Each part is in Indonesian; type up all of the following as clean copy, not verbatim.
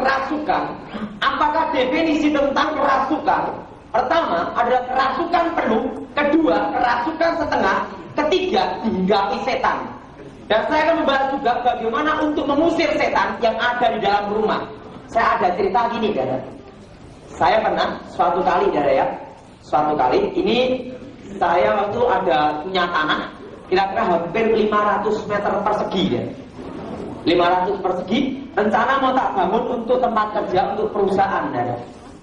kerasukan, apakah definisi tentang kerasukan? Pertama adalah kerasukan penuh, kedua kerasukan setengah, ketiga dihinggapi setan. Dan saya akan membahas juga bagaimana untuk mengusir setan yang ada di dalam rumah. Saya ada cerita gini, Dara. Saya pernah suatu kali, Dara ya, suatu kali ini saya waktu ada punya tanah kira-kira hampir 500 meter persegi ya. 500 persegi, rencana mau tak bangun untuk tempat kerja, untuk perusahaan, Dara.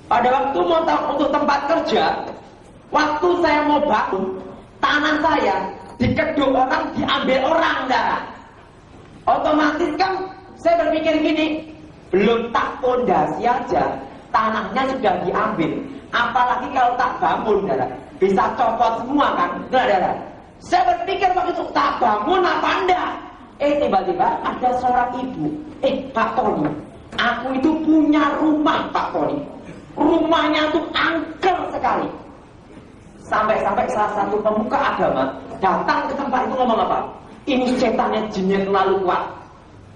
Pada waktu mau untuk tempat kerja, waktu saya mau bangun, tanah saya dikeduk orang, diambil orang, Dara. Otomatis kan saya berpikir gini, belum tak pondasi aja, tanahnya sudah diambil. Apalagi kalau tak bangun, Dara, bisa copot semua kan, Dara. Saya berpikir waktu itu tak bangun apa enggak? Tiba-tiba ada seorang ibu, Pak Tony, aku itu punya rumah, Pak Tony. Rumahnya tuh angker sekali. Sampai-sampai salah satu pemuka agama datang ke tempat itu ngomong apa? Ini setannya, jinnya terlalu kuat.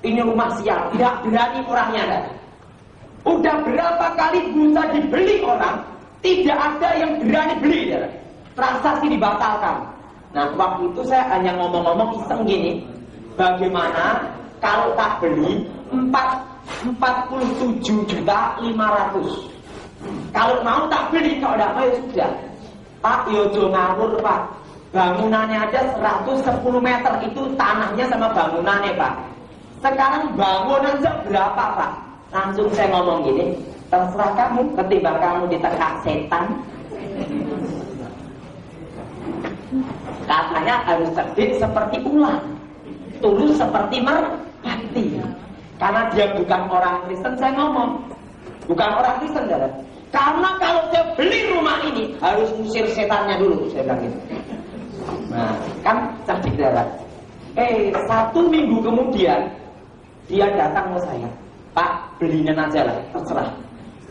Ini rumah sial, tidak berani orangnya. Dah. Udah berapa kali berusaha dibeli orang, tidak ada yang berani beli. Dah. Transaksi dibatalkan. Nah, waktu itu saya hanya ngomong-ngomong iseng gini, bagaimana kalau tak beli 47.500.000. Kalau mau tak beli, kalau tidak mau ya sudah. Pak, yojo ngawur, Pak. Bangunannya aja 110 meter, itu tanahnya sama bangunannya, Pak. Sekarang bangunan berapa, Pak? Langsung saya ngomong gini, terserah kamu, ketimbang kamu ditekak setan. Katanya harus cerdik seperti ular, tulus seperti merpati. Karena dia bukan orang Kristen, saya ngomong bukan orang Kristen, Dara. Karena kalau saya beli rumah ini harus usir setannya dulu, saya bilang gitu. Nah, kan cerdik, Dara. 1 minggu kemudian dia datang ke saya, Pak, belinya aja lah, terserah.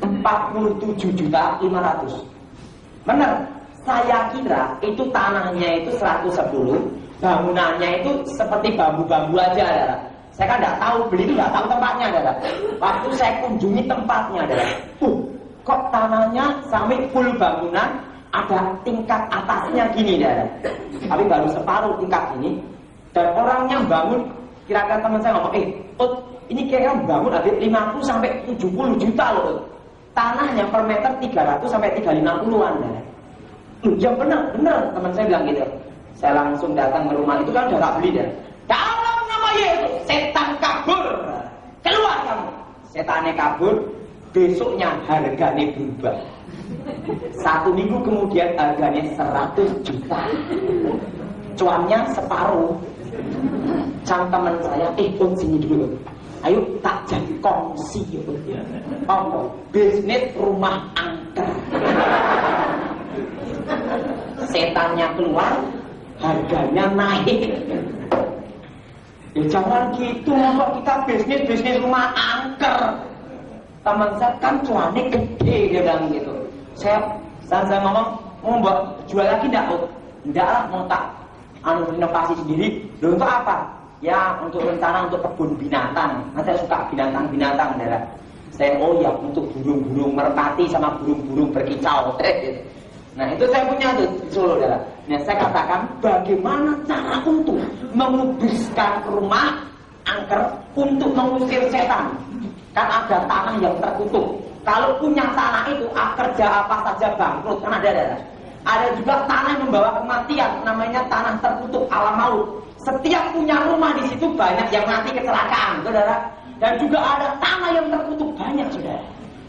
47.500.000. Benar. Saya kira itu tanahnya itu 110, bangunannya itu seperti bambu-bambu aja, Dara. Saya kan nggak tahu, beli itu nggak tahu tempatnya, Dara. Waktu saya kunjungi tempatnya, Dara, kok tanahnya sampai full bangunan, ada tingkat atasnya gini, Dara. Tapi baru separuh tingkat ini. Dan orangnya bangun, kira-kira teman saya ngomong, ini kira-kira bangun habis 50 sampai 70 juta loh. Tanahnya per meter 300 sampai 350-an, Dara. Ya benar, teman saya bilang gitu. Saya langsung datang ke rumah itu kan udah tak beli, Dara. Dalam nama Yesus, setan kabur, keluar kamu. Setannya kabur, besoknya harganya berubah. 1 minggu kemudian harganya 100 juta. Cuannya separuh. Sang teman saya, sini dulu. Ayo tak jadi kongsi. Apa? Bisnis rumah angker. Setannya keluar, harganya naik. Ya jangan gitu, kok kita bisnis rumah angker. Teman saya kan cuannya gede, dia bilang gitu. Saya ngomong, mau mbak jual lagi enggak? Enggak lah, mau tak inovasi sendiri. Loh, untuk apa? Ya untuk rencana untuk kebun binatang. Nah, saya suka binatang-binatang, Dara. Saya ya untuk burung-burung merpati sama burung-burung berkicau. Nah itu saya punya tuh di Solo, Dara. Nah saya katakan bagaimana cara untuk mengubiskan rumah angker untuk mengusir setan. Kan ada tanah yang terkutuk. Kalau punya tanah itu kerja apa saja bangkrut, kan ada, Dara. Ada juga tanah yang membawa kematian, namanya tanah terkutuk, alam maut. Setiap punya rumah di situ banyak yang mati kecelakaan, Saudara. Dan juga ada tanah yang terkutuk banyak, Saudara.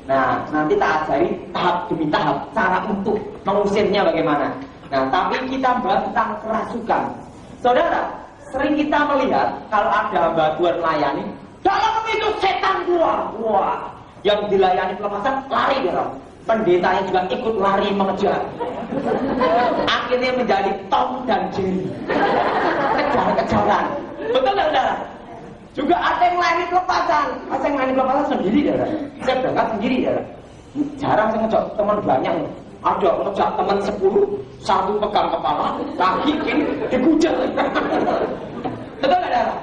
Nah, nanti tak ajari tahap demi tahap cara untuk mengusirnya bagaimana. Nah, tapi kita bahas tentang kerasukan. Saudara, sering kita melihat kalau ada hamba Tuhan melayani, dalam itu setan keluar. Wah, yang dilayani pelepasan lari dia. Pendetanya juga ikut lari mengejar. Akhirnya menjadi Tom dan Jerry. Kejar-kejaran. Betul nggak, Saudara? Juga ada yang melayani pelepasan. Ada yang melayani pelepasan sendiri, Saudara. Saya berangkat sendiri, Saudara. Jarang saya ngejak teman banyak. Ada ngejak teman 10, satu pegang kepala, kaki kiri digujar. Betul nggak, Saudara?